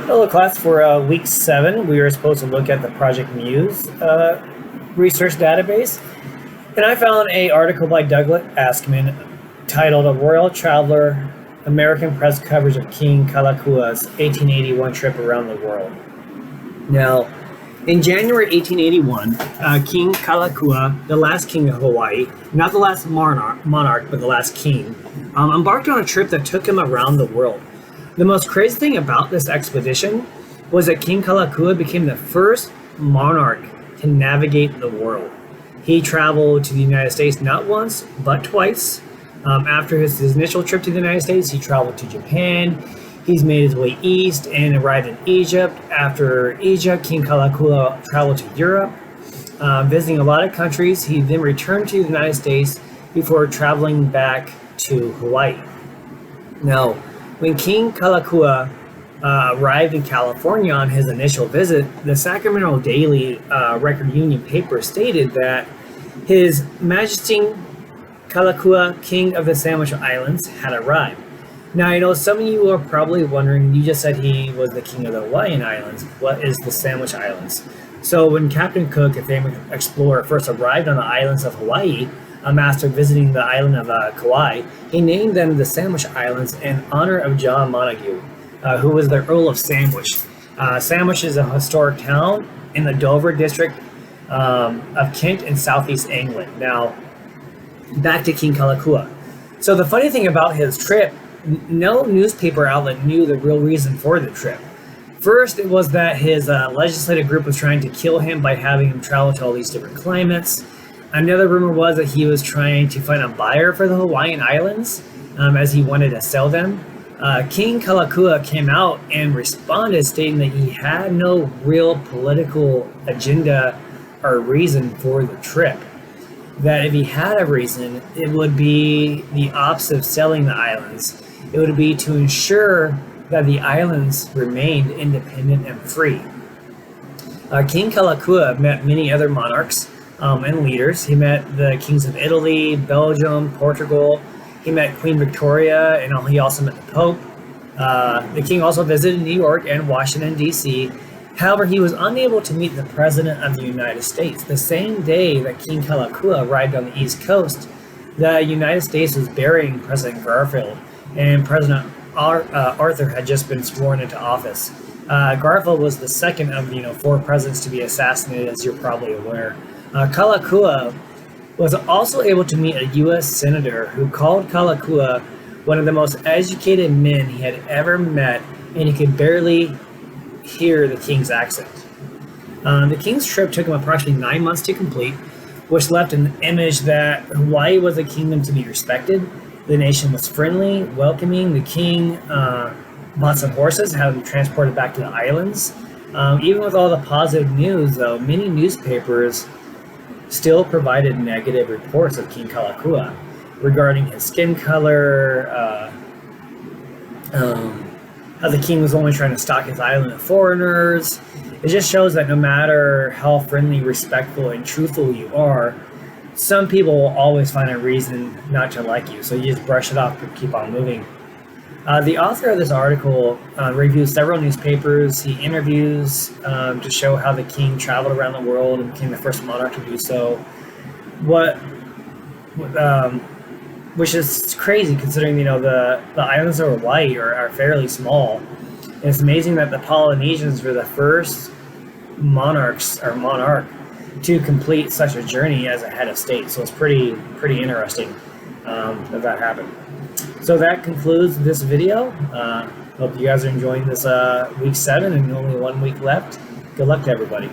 Hello, class. For week 7, we were supposed to look at the Project Muse research database, and I found an article by Douglas Askman titled "A Royal Traveler: American Press Coverage of King Kalakaua's 1881 Trip Around the World." Now, in January 1881, King Kalakaua, the last king of Hawaii, not the last monarch, but the last king, embarked on a trip that took him around the world. The most crazy thing about this expedition was that King Kalakaua became the first monarch to navigate the world. He traveled to the United States not once, but twice. After his initial trip to the United States, he traveled to Japan. He's made his way east and arrived in Egypt. After Egypt, King Kalakaua traveled to Europe, visiting a lot of countries. He then returned to the United States before traveling back to Hawaii. Now, when King Kalakaua arrived in California on his initial visit, the Sacramento Daily Record Union paper stated that His Majesty Kalakaua, King of the Sandwich Islands, had arrived. Now, I know some of you are probably wondering, you just said he was the king of the Hawaiian Islands. What is the Sandwich Islands? So when Captain Cook, a famous explorer, first arrived on the islands of Hawaii, after visiting the island of Kauai, he named them the Sandwich Islands in honor of John Montagu, who was the Earl of Sandwich. Sandwich is a historic town in the Dover district of Kent in southeast England. Now, back to King Kalakaua. So the funny thing about his trip, no newspaper outlet knew the real reason for the trip. First, it was that his legislative group was trying to kill him by having him travel to all these different climates. Another rumor was that he was trying to find a buyer for the Hawaiian Islands, as he wanted to sell them. King Kalakaua came out and responded, stating that he had no real political agenda or reason for the trip. That if he had a reason, it would be the opposite of selling the islands. It would be to ensure that the islands remained independent and free. King Kalakaua met many other monarchs and leaders. He met the kings of Italy, Belgium, Portugal. He met Queen Victoria, and he also met the Pope. The king also visited New York and Washington, D.C. However, he was unable to meet the President of the United States. The same day that King Kalakaua arrived on the East Coast, the United States was burying President Garfield, and President Arthur had just been sworn into office. Garfield was the second of 4 presidents to be assassinated, as you're probably aware. Kalakaua was also able to meet a U.S. senator who called Kalakaua one of the most educated men he had ever met, and he could barely hear the king's accent. The king's trip took him approximately 9 months to complete, which left an image that Hawaii was a kingdom to be respected. The nation was friendly, welcoming. The king bought some horses, had them transported back to the islands. Even with all the positive news, though, many newspapers still provided negative reports of King Kalakaua regarding his skin color, how the king was only trying to stock his island of foreigners. It just shows that no matter how friendly, respectful, and truthful you are, some people will always find a reason not to like you, so you just brush it off and keep on moving. The author of this article reviews several newspapers. He interviews to show how the king traveled around the world and became the first monarch to do so. Which is crazy considering the islands of Hawaii are fairly small. And it's amazing that the Polynesians were the first monarch to complete such a journey as a head of state. So it's pretty interesting that happened. So that concludes this video. Hope you guys are enjoying this week 7 and only 1 week left. Good luck to everybody.